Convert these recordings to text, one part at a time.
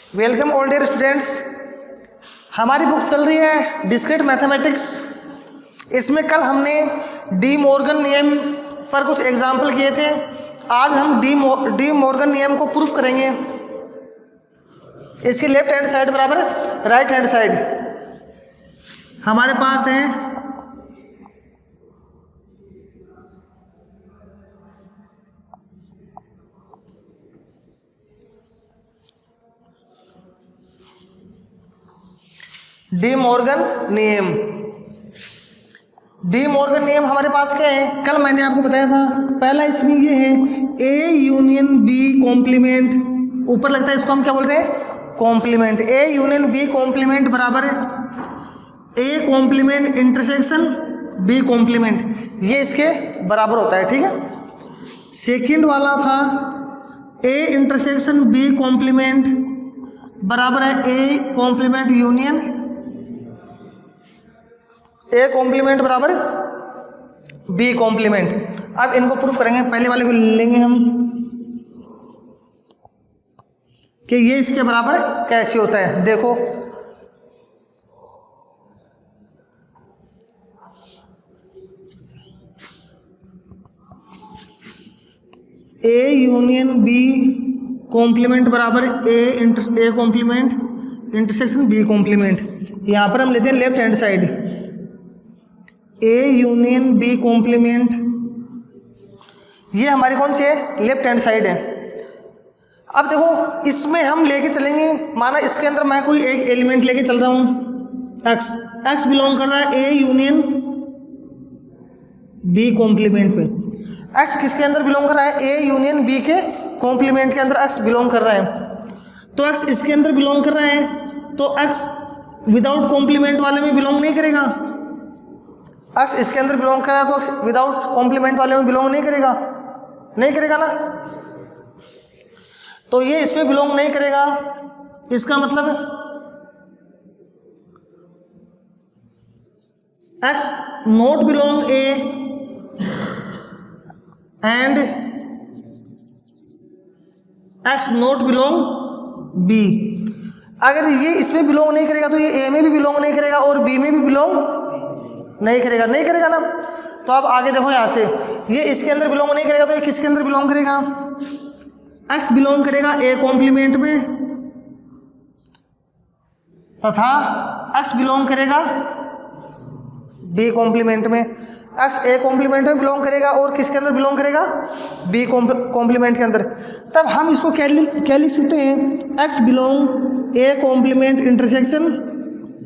Welcome all dear students. हमारी book चल रही है डिस्क्रीट मैथमेटिक्स। इसमें कल हमने डी मॉर्गन नियम पर कुछ एग्जाम्पल किए थे। आज हम डी मॉर्गन नियम को प्रूफ करेंगे। इसकी लेफ्ट हैंड साइड बराबर राइट हैंड साइड हमारे पास है डी मॉर्गन नियम। डी मॉर्गन नियम हमारे पास क्या है, कल मैंने आपको बताया था। पहला इसमें ये है ए यूनियन बी कॉम्प्लीमेंट, ऊपर लगता है इसको हम क्या बोलते हैं complement. A union B complement बराबर A complement intersection B complement, ये इसके बराबर होता है। ठीक है। सेकंड वाला था ए इंटरसेक्शन बी कॉम्प्लीमेंट बराबर है A complement union A complement बराबर बी कॉम्प्लीमेंट। अब इनको प्रूफ करेंगे। पहले वाले को लेंगे हम कि ये इसके बराबर कैसे होता है। देखो ए यूनियन बी कॉम्प्लीमेंट बराबर A complement intersection B complement. यहाँ पर हम लेते हैं left hand side A union B complement, ये हमारी कौन सी है लेफ्ट हैंड साइड है। अब देखो इसमें हम लेके चलेंगे, माना इसके अंदर मैं कोई एक एलिमेंट लेके चल रहा हूँ एक्स, एक्स बिलोंग कर रहा है ए यूनियन बी कॉम्प्लीमेंट पे। एक्स किसके अंदर बिलोंग कर रहा है ए यूनियन बी के कॉम्प्लीमेंट के अंदर एक्स बिलोंग कर रहा है। तो एक्स इसके अंदर बिलोंग कर रहा है तो एक्स विदाउट कॉम्प्लीमेंट वाले में बिलोंग नहीं करेगा। एक्स इसके अंदर बिलोंग कर रहा है तो एक्स विदाउट कॉम्प्लीमेंट वाले में बिलोंग नहीं करेगा, नहीं करेगा ना। तो ये इसमें बिलोंग नहीं करेगा, इसका मतलब x not belong A and x not belong B. अगर ये इसमें बिलोंग नहीं करेगा तो ये ए में भी बिलोंग नहीं करेगा और बी में भी बिलोंग नहीं करेगा, नहीं करेगा ना। तो अब आगे देखो यहाँ से ये इसके अंदर बिलोंग नहीं करेगा तो ये किसके अंदर बिलोंग करेगा, एक्स बिलोंग करेगा ए कॉम्प्लीमेंट में तथा एक्स बिलोंग करेगा बी कॉम्प्लीमेंट में। एक्स ए कॉम्प्लीमेंट में बिलोंग करेगा और किसके अंदर बिलोंग करेगा बी कॉम्प्लीमेंट के अंदर। तब हम इसको क्या लिख सकते हैं, x belong A complement intersection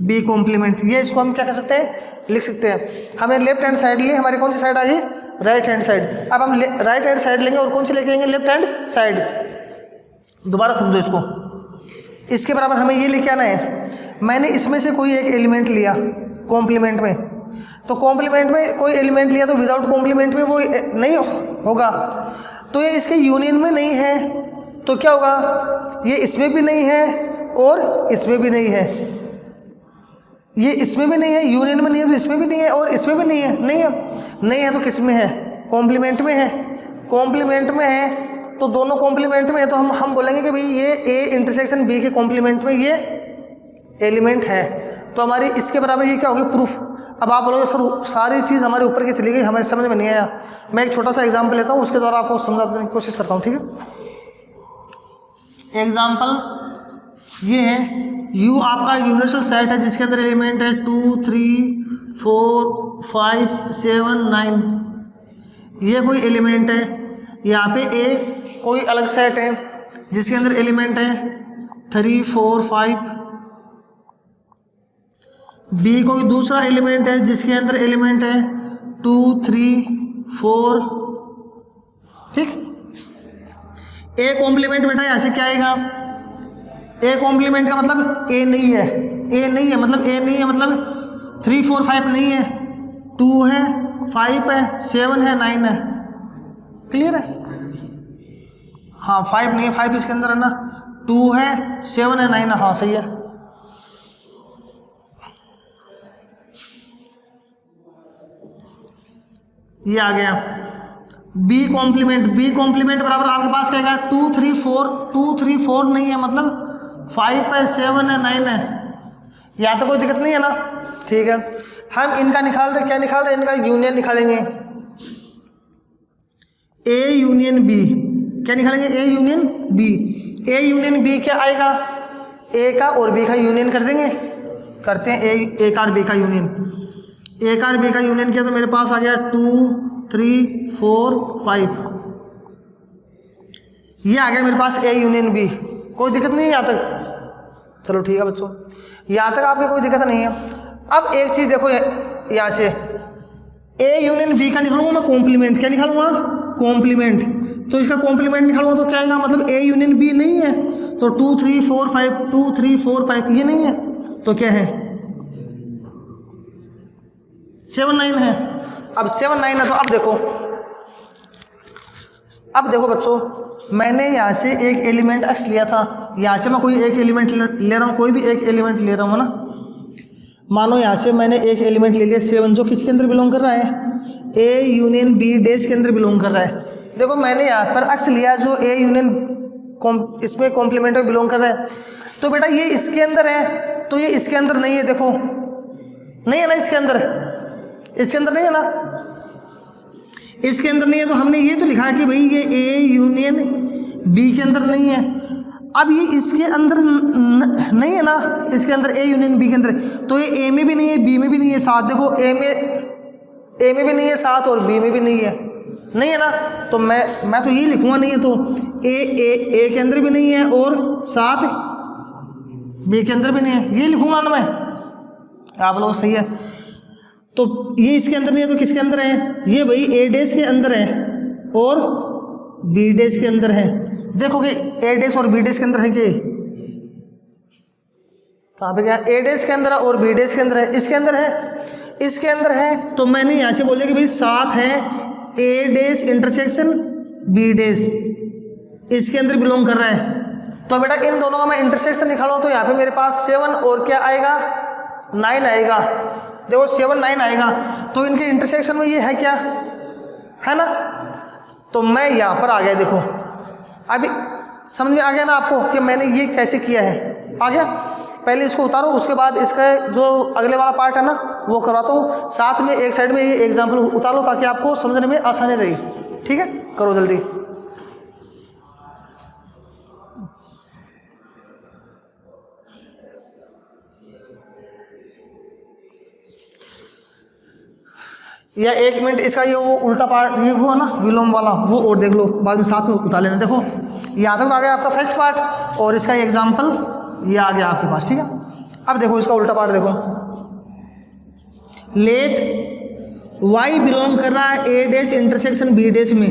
B complement. ये इसको हम क्या कर सकते हैं लिख सकते हैं। हमने लेफ्ट हैंड साइड ली, हमारी कौन सी साइड आ गई राइट हैंड साइड। अब हम राइट हैंड साइड लेंगे और कौन सी लेके आएंगे लेफ्ट हैंड साइड। दोबारा समझो इसको, इसके बराबर हमें ये लेके आना है। मैंने इसमें से कोई एक एलिमेंट लिया कॉम्प्लीमेंट में, तो कॉम्प्लीमेंट में कोई एलिमेंट लिया तो विदाउट कॉम्प्लीमेंट में वो नहीं होगा। तो ये इसके यूनियन में नहीं है तो क्या होगा, ये इसमें भी नहीं है और इसमें भी नहीं है। ये इसमें भी नहीं है, यूनियन में नहीं है तो इसमें भी नहीं है और इसमें भी नहीं है। नहीं है तो किस में है, कॉम्प्लीमेंट में है। कॉम्प्लीमेंट में है तो दोनों कॉम्प्लीमेंट में है तो हम बोलेंगे कि भाई ये ए इंटरसेक्शन बी के कॉम्प्लीमेंट में ये एलिमेंट है। तो हमारी इसके बराबर ये क्या होगी प्रूफ। अब आप बोलोगे सर सारी चीज़ हमारे ऊपर की चली गई, हमें समझ में नहीं आया। मैं एक छोटा सा एग्जाम्पल लेता हूँ, उसके द्वारा आपको समझाने की कोशिश करता हूँ। ठीक है। एग्जाम्पल ये है, U आपका यूनिवर्सल सेट है जिसके अंदर एलिमेंट है 2 3 4 5 7 9। ये कोई एलिमेंट है। यहाँ पे A कोई अलग सेट है जिसके अंदर एलिमेंट है 3 4 5। B कोई दूसरा एलिमेंट है जिसके अंदर एलिमेंट है 2 3 4। ठीक। A कॉम्प्लीमेंट बेटा यहाँ से क्या आएगा, ए कॉम्प्लीमेंट का मतलब ए नहीं है, ए नहीं है मतलब ए नहीं है मतलब 3 4 5 नहीं है, 2 है 5 है 7 है 9 है। क्लियर है। हाँ 5 नहीं है, 5 इसके अंदर है ना, 2 है 7 है 9 है। हाँ सही है। ये आ गया बी कॉम्प्लीमेंट। बी कॉम्प्लीमेंट बराबर आपके पास क्या आएगा 2 3 4। 2 3 4 नहीं है मतलब 5 है, 7 है, 9 है, यहाँ तो कोई दिक्कत नहीं है ना। ठीक है, हम इनका निकाल रहे, क्या निकाल रहे, इनका यूनियन निकालेंगे, ए यूनियन बी। क्या निकालेंगे, A union B. A union B क्या आएगा, ए का और बी का यूनियन कर देंगे, करते हैं ए का और बी का यूनियन। ए का और बी का यूनियन किया तो मेरे पास आ गया 2 3 4 5, ये आ गया मेरे पास ए यूनियन बी। कोई दिक्कत नहीं है यहाँ तक, चलो ठीक है बच्चों, यहाँ तक आपकी कोई दिक्कत नहीं है। अब एक चीज़ देखो, यहाँ से ए यूनियन बी का निकालूंगा मैं कॉम्प्लीमेंट, क्या निकालूंगा, कॉम्प्लीमेंट। तो इसका कॉम्प्लीमेंट निकालूंगा तो क्या आएगा, मतलब ए यूनियन बी नहीं है तो 2 3 4 5, 2 3 4 5 ये नहीं है तो क्या है, 7 9 है। अब 7 9 है तो अब देखो बच्चों, मैंने यहाँ से एक एलिमेंट x लिया था, यहाँ से मैं कोई एक एलिमेंट ले रहा हूँ, कोई भी एक एलिमेंट ले रहा हूँ ना, मानो यहाँ से मैंने एक एलिमेंट ले लिया 7 जो किसके अंदर बिलोंग कर रहा है, ए यूनियन बी डैश के अंदर बिलोंग कर रहा है। देखो मैंने यहाँ पर x लिया जो ए यूनियन इसमें कॉम्प्लीमेंट में बिलोंग कर रहा है, तो बेटा ये इसके अंदर है तो ये इसके अंदर नहीं है, देखो नहीं है ना, इसके अंदर नहीं है ना, इसके अंदर नहीं है। तो हमने ये तो लिखा है कि भाई ये ए यूनियन बी के अंदर नहीं है। अब ये इसके अंदर नहीं है ना, इसके अंदर ए यूनियन बी के अंदर, तो ये ए में भी नहीं है, बी में भी नहीं है, साथ देखो ए में भी नहीं है साथ और बी में भी नहीं है ना, तो मैं तो ये लिखूंगा नहीं है तो ए के अंदर भी नहीं है और साथ बी के अंदर भी नहीं है, ये लिखूंगा ना मैं, आप लोग सही है। तो ये इसके अंदर नहीं है तो किसके अंदर है, ये भाई ए डैश के अंदर है और बी डैश के अंदर है। देखोगे ए डैश और बी डैश के अंदर है कि कहाँ पे गया, ए डैश के अंदर है और बी डैश के अंदर है, इसके अंदर है तो मैंने यहाँ से बोले कि भाई साथ है ए डैश इंटरसेक्शन बी डैश, इसके अंदर बिलोंग कर रहा है। तो बेटा इन दोनों का मैं इंटरसेक्शन निकालूँ तो यहाँ पे मेरे पास 7 और क्या आएगा, 9 आएगा। देखो 7 9 आएगा तो इनके इंटरसेक्शन में ये है क्या, है ना, तो मैं यहाँ पर आ गया। देखो अभी समझ में आ गया ना आपको कि मैंने ये कैसे किया है, आ गया। पहले इसको उतारो, उसके बाद इसका जो अगले वाला पार्ट है ना वो करवाता हूँ, साथ में एक साइड में ये एग्जाम्पल उतार लो ताकि आपको समझने में आसानी रही। ठीक है, करो जल्दी। या 1 मिनट इसका ये वो उल्टा पार्ट ये हुआ ना विलोम वाला, वो और देख लो, बाद में साथ में उतार लेना। देखो यहाँ तक तो आ गया आपका फर्स्ट पार्ट और इसका एग्जाम्पल ये आ गया आपके पास। ठीक है, अब देखो इसका उल्टा पार्ट देखो, लेट y बिलोंग कर रहा है ए डैश इंटरसेक्शन बी डैश में,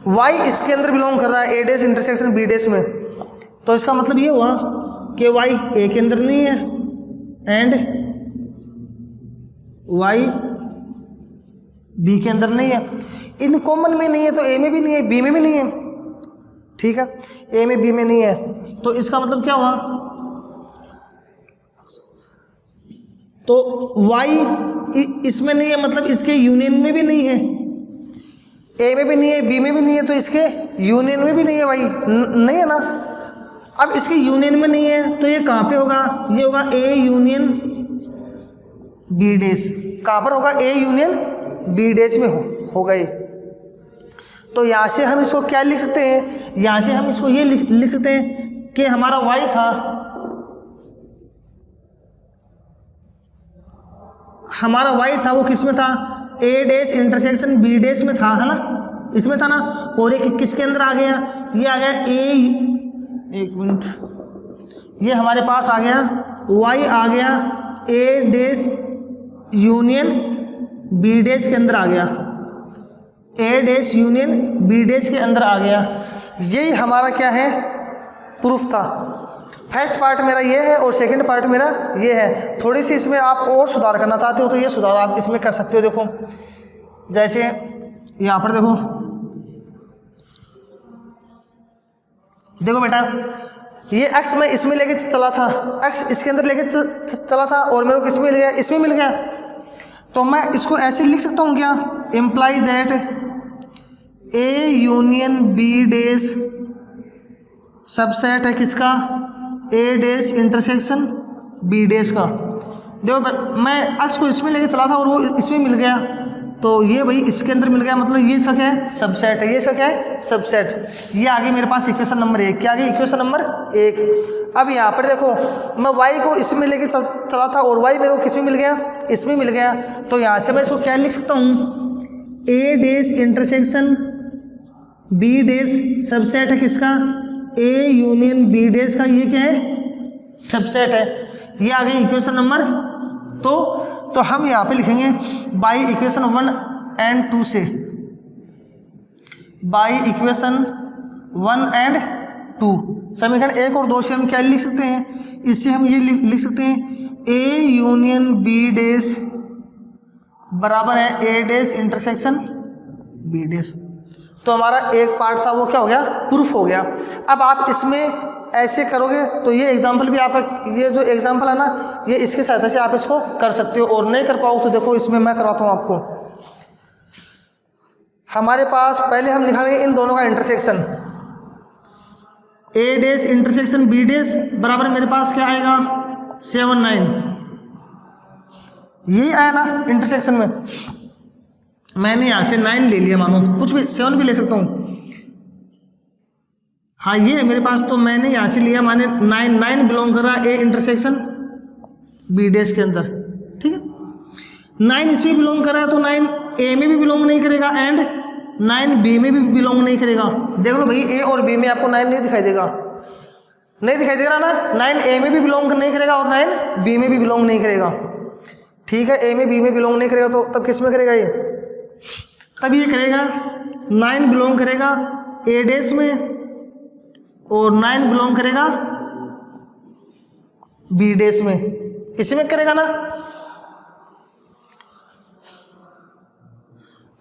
y इसके अंदर बिलोंग कर रहा है ए डैश इंटरसेक्शन बी डैश में, तो इसका मतलब ये हुआ कि y ए के अंदर नहीं है एंड y बी के अंदर नहीं है, इन कॉमन में नहीं है तो ए में भी नहीं है बी में भी नहीं है। ठीक है, ए में बी में नहीं है तो इसका मतलब क्या हुआ, तो y इसमें नहीं है मतलब इसके यूनियन में भी नहीं है, ए में भी नहीं है बी में भी नहीं है तो इसके यूनियन में भी नहीं है भाई, नहीं है ना। अब इसके यूनियन में नहीं है तो ये कहाँ पे होगा, ये होगा ए यूनियन बी डैश, कहाँ पर होगा, ए यूनियन बी डैश में हो गई। तो यहाँ से हम इसको क्या लिख सकते हैं, यहाँ से हम इसको ये लिख सकते हैं कि हमारा y था, हमारा y था वो किस में था, ए डैश इंटरसेक्शन बी डैश में था, है ना, इसमें था ना, और एक किसके अंदर आ गया, ये आ गया ए, एक मिनट, ये हमारे पास आ गया y आ गया ए डैश यूनियन बी डैश के अंदर आ गया, ए डैश यूनियन बी डैश के अंदर आ गया। यही हमारा क्या है, प्रूफ था। फर्स्ट पार्ट मेरा ये है और सेकंड पार्ट मेरा ये है। थोड़ी सी इसमें आप और सुधार करना चाहते हो तो ये सुधार आप इसमें कर सकते हो। देखो जैसे यहाँ पर देखो बेटा, ये x मैं इसमें लेके चला था, x इसके अंदर लेके चला था और मेरे को किस में मिल गया, इसमें मिल गया। तो मैं इसको ऐसे लिख सकता हूँ क्या, imply that A union B dash subset है किसका, A dash intersection B dash का। देखो मैं अक्स को इसमें लेके चला था और वो इसमें मिल गया, तो ये भाई इसके अंदर मिल गया, मतलब ये इसका क्या है, सबसेट है। ये इसका क्या है, सबसेट। ये आ गई मेरे पास इक्वेशन नंबर 1। क्या आ गई, इक्वेशन नंबर 1। अब यहाँ पर देखो मैं y को इसमें लेके चला था और y मेरे को किस में मिल गया, इसमें मिल गया। तो यहाँ से मैं इसको क्या लिख सकता हूँ, A dash intersection B dash subset है किसका, ए यूनियन बी डैश का। ये क्या है, सबसेट है। ये आ गई इक्वेशन नंबर। तो हम यहाँ पे लिखेंगे बाई इक्वेशन 1 एंड 2 से, बाई इक्वेशन 1 एंड 2 समीकरण 1 और 2 से हम क्या लिख सकते हैं, इससे हम ये लिख सकते हैं ए यूनियन बी डैश बराबर है ए डैश इंटरसेक्शन बी डैश। तो हमारा एक पार्ट था वो क्या हो गया, प्रूफ हो गया। अब आप इसमें ऐसे करोगे तो ये एग्जाम्पल भी आप, ये जो एग्जाम्पल है ना, ये इसकी सहायता से आप इसको कर सकते हो। और नहीं कर पाओ तो देखो इसमें मैं करवाता हूँ आपको। हमारे पास पहले हम निकालेंगे इन दोनों का इंटरसेक्शन, ए डैश इंटरसेक्शन बी डैश बराबर मेरे पास क्या आएगा, 7 9। यही आया ना इंटरसेक्शन में, मैंने यहाँ से 9 ले लिया, मानो कुछ भी 7 भी ले सकता हूँ। हाँ ये है मेरे पास, तो मैंने यहाँ से लिया, माने 9 बिलोंग कर रहा है ए इंटरसेक्शन बी डैश के अंदर, ठीक है। 9 इसमें बिलोंग कर रहा है तो 9 ए में भी बिलोंग नहीं करेगा एंड 9 बी में भी बिलोंग नहीं करेगा। देख लो भाई ए और बी में आपको 9 नहीं दिखाई देगा, नहीं दिखाई दे रहा ना। 9 ए में भी बिलोंग नहीं करेगा और 9 बी में भी बिलोंग नहीं करेगा, ठीक है। ए में बी में बिलोंग नहीं करेगा तो तब किस में करेगा ये, तब ये करेगा 9 बिलोंग करेगा ए डैश में और 9 बिलोंग करेगा बी डैश में, इसी में करेगा ना।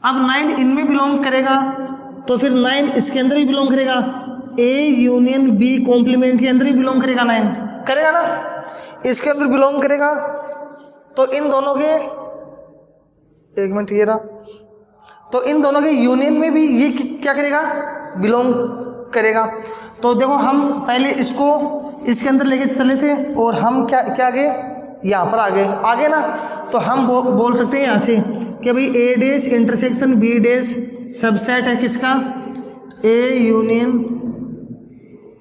अब 9 इनमें बिलोंग करेगा तो फिर 9 इसके अंदर ही बिलोंग करेगा, ए यूनियन बी कॉम्प्लीमेंट के अंदर ही बिलोंग करेगा, 9 करेगा ना, इसके अंदर बिलोंग करेगा। तो इन दोनों के, एक मिनट ये रहा, तो इन दोनों के यूनियन में भी ये क्या करेगा, बिलोंग करेगा। तो देखो हम पहले इसको इसके अंदर लेके चले थे और हम क्या आगे, यहाँ पर आगे ना। तो हम बोल सकते हैं यहाँ से कि भाई A dash intersection B dash subset है किसका, ए यूनियन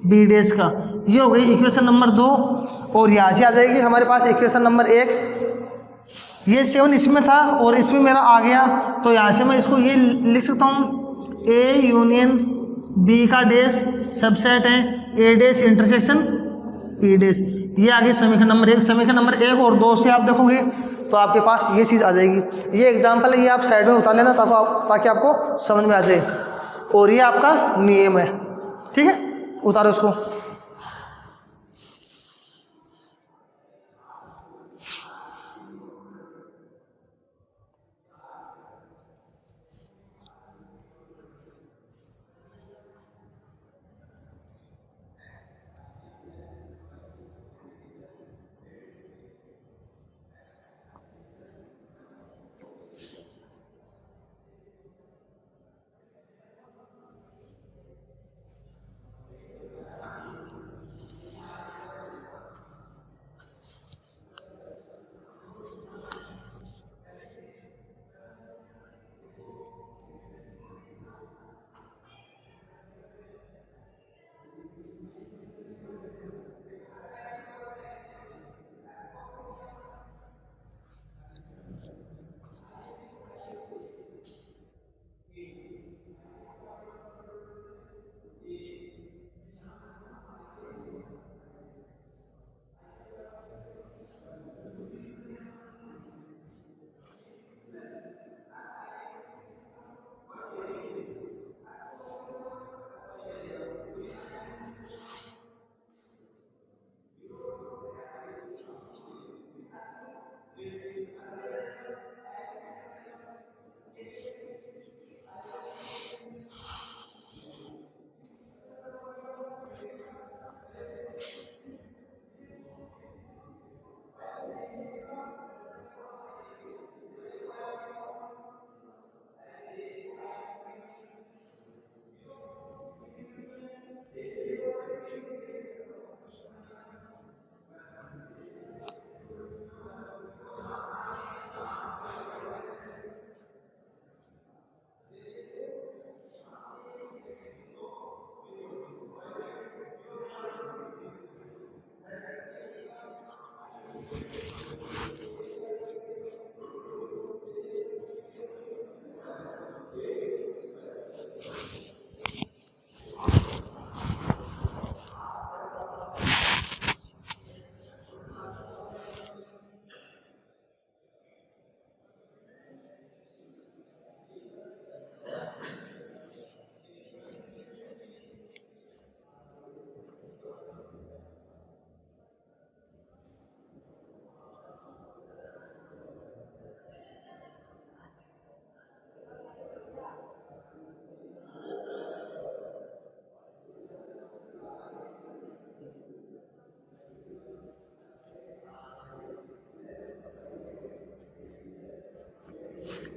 बी डैश का। ये हो गई इक्वेशन नंबर 2। और यहाँ से आ जाएगी हमारे पास इक्वेशन नंबर 1। ये 7 इसमें था और इसमें मेरा आ गया, तो यहाँ से मैं इसको ये लिख सकता हूँ ए यूनियन बी का डैश सबसेट है ए डैश इंटरसेक्शन बी डैश। ये आगे समीकरण नंबर 1। समीकरण नंबर 1 और 2 से आप देखोगे तो आपके पास ये चीज़ आ जाएगी। ये एग्जाम्पल है, ये आप साइड में उतार लेना ताकि आपको समझ में आ जाए। और ये आपका नियम है, ठीक है, उतारो इसको।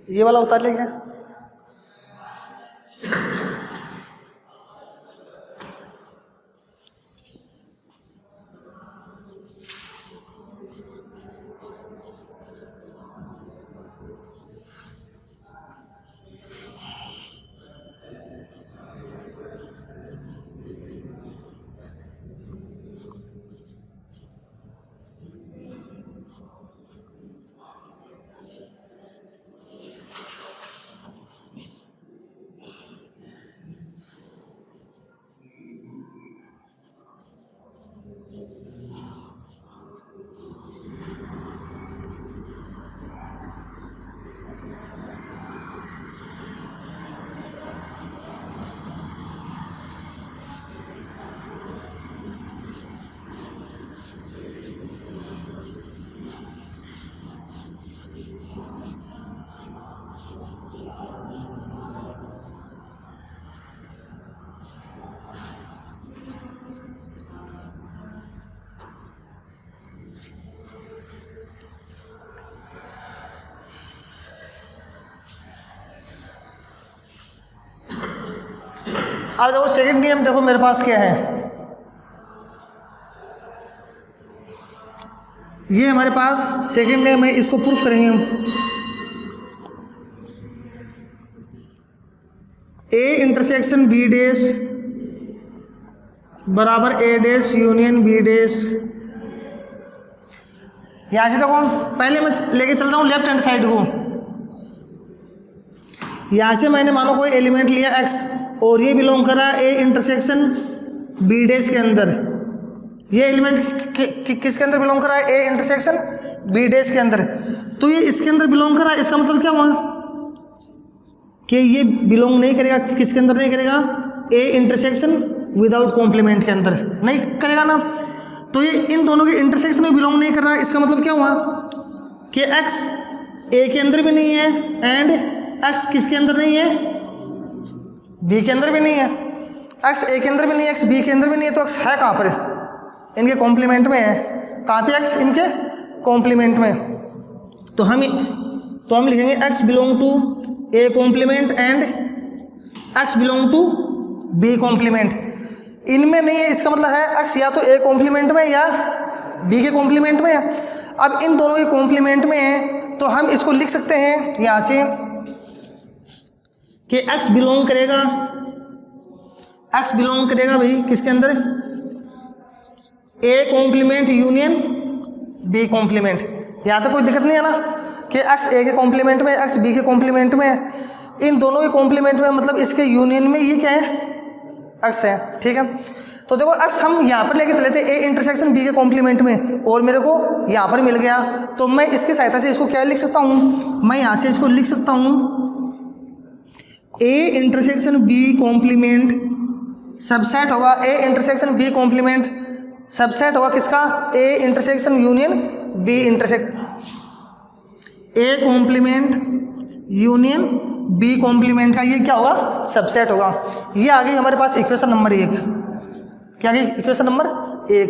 ये वाला उतार ले क्या? अब देखो सेकंड नियम, देखो मेरे पास क्या है, ये हमारे पास सेकंड नियम है, इसको प्रूफ करेंगे हम। ए इंटरसेक्शन बी डैश बराबर ए डैश यूनियन बी डैश। यहां से देखो पहले मैं लेके चल रहा हूं लेफ्ट हैंड साइड को। यहां से मैंने मानो कोई एलिमेंट लिया x और ये बिलोंग कर रहा है ए इंटरसेक्शन बी डैश के अंदर। ये एलिमेंट किसके अंदर बिलोंग कर रहा है? ए इंटरसेक्शन बी डैश के अंदर। तो ये इसके अंदर बिलोंग कर रहा है, इसका मतलब क्या हुआ कि ये बिलोंग नहीं करेगा, किसके अंदर नहीं करेगा? ए इंटरसेक्शन विदाउट कॉम्प्लीमेंट के अंदर नहीं करेगा ना। तो ये इन दोनों के इंटरसेक्शन में बिलोंग नहीं कर रहा है, इसका मतलब क्या हुआ कि x ए के अंदर भी नहीं है एंड x किसके अंदर नहीं है? बी के अंदर भी नहीं है। x ए के अंदर भी नहीं है, x बी के अंदर भी नहीं है, तो x है कहाँ पर? इनके कॉम्प्लीमेंट में है। कहाँ पे x? इनके कॉम्प्लीमेंट में। तो हम लिखेंगे x belong to A complement and x belong to B complement. इनमें नहीं है, इसका मतलब है x या तो ए कॉम्प्लीमेंट में या बी के कॉम्प्लीमेंट में है। अब इन दोनों के कॉम्प्लीमेंट में है तो हम इसको लिख सकते हैं यहाँ से कि x बिलोंग करेगा भाई किसके अंदर? A complement union B complement. यहाँ तक कोई दिक्कत नहीं है ना कि x ए के कॉम्प्लीमेंट में, x बी के कॉम्प्लीमेंट में, इन दोनों के कॉम्प्लीमेंट में, मतलब इसके यूनियन में ये क्या है? x है। ठीक है, तो देखो x हम यहाँ पर लेके चले थे ए इंटरसेक्शन बी के कॉम्प्लीमेंट में और मेरे को यहाँ पर मिल गया, तो मैं इसकी सहायता से इसको क्या लिख सकता हूँ? मैं यहाँ से इसको लिख सकता हूँ A intersection B complement subset होगा, A intersection B complement subset होगा किसका? A intersection union B intersection, A complement union B complement का ये क्या होगा? सबसेट होगा। ये आ गई हमारे पास इक्वेशन नंबर 1। क्या आ गई? Equation number 1।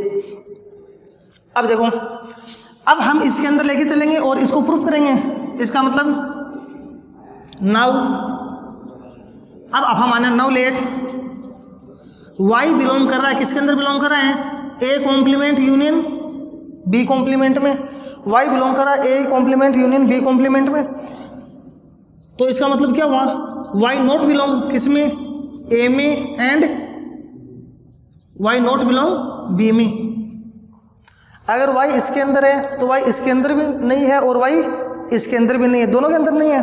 अब देखो, अब हम इसके अंदर लेके चलेंगे और इसको प्रूफ करेंगे। इसका मतलब नाउ, अब हम आना नाउ लेट y बिलोंग कर रहा है किसके अंदर? बिलोंग कर रहा है A complement union B complement में। y बिलोंग कर रहा है A complement union B complement में। तो इसका मतलब क्या हुआ? y नॉट बिलोंग किसमें? ए में and y not belong B में। अगर y इसके अंदर है तो y इसके अंदर भी नहीं है और y इसके अंदर भी नहीं है, दोनों के अंदर नहीं है,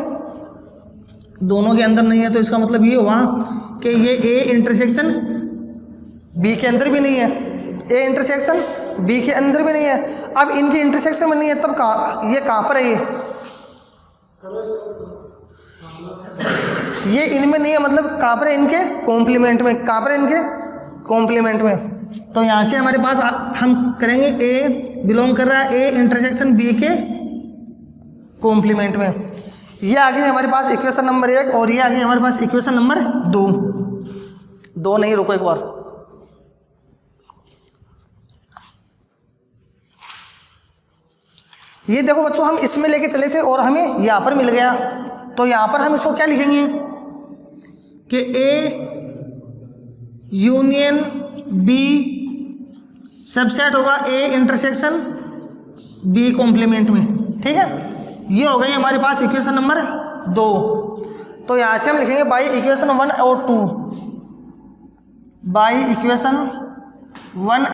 दोनों के अंदर नहीं है। तो इसका मतलब ये हुआ कि ये ए इंटरसेक्शन बी के अंदर भी नहीं है, ए इंटरसेक्शन बी के अंदर भी नहीं है। अब इनके इंटरसेक्शन में नहीं है, तब ये कहाँ पर है? ये इनमें नहीं है, मतलब कहाँ पर है? इनके कॉम्प्लीमेंट में। कहाँ पर है? इनके कॉम्प्लीमेंट में। तो यहाँ से हमारे पास हम करेंगे ए बिलोंग कर रहा है ए इंटरसेक्शन बी के कॉम्प्लीमेंट में। ये आ गई हमारे पास इक्वेशन नंबर 1 और ये आ गई हमारे पास इक्वेशन नंबर 2 नहीं, रुको एक बार। ये देखो बच्चों, हम इसमें लेके चले थे और हमें यहाँ पर मिल गया। तो यहाँ पर हम इसको क्या लिखेंगे कि ए यूनियन बी सबसेट होगा ए इंटरसेक्शन बी कॉम्प्लीमेंट में। ठीक है, ये हो गई हमारे पास इक्वेशन नंबर 2। तो यहाँ से हम लिखेंगे बाई इक्वेशन 1 और 2, बाई इक्वेशन 1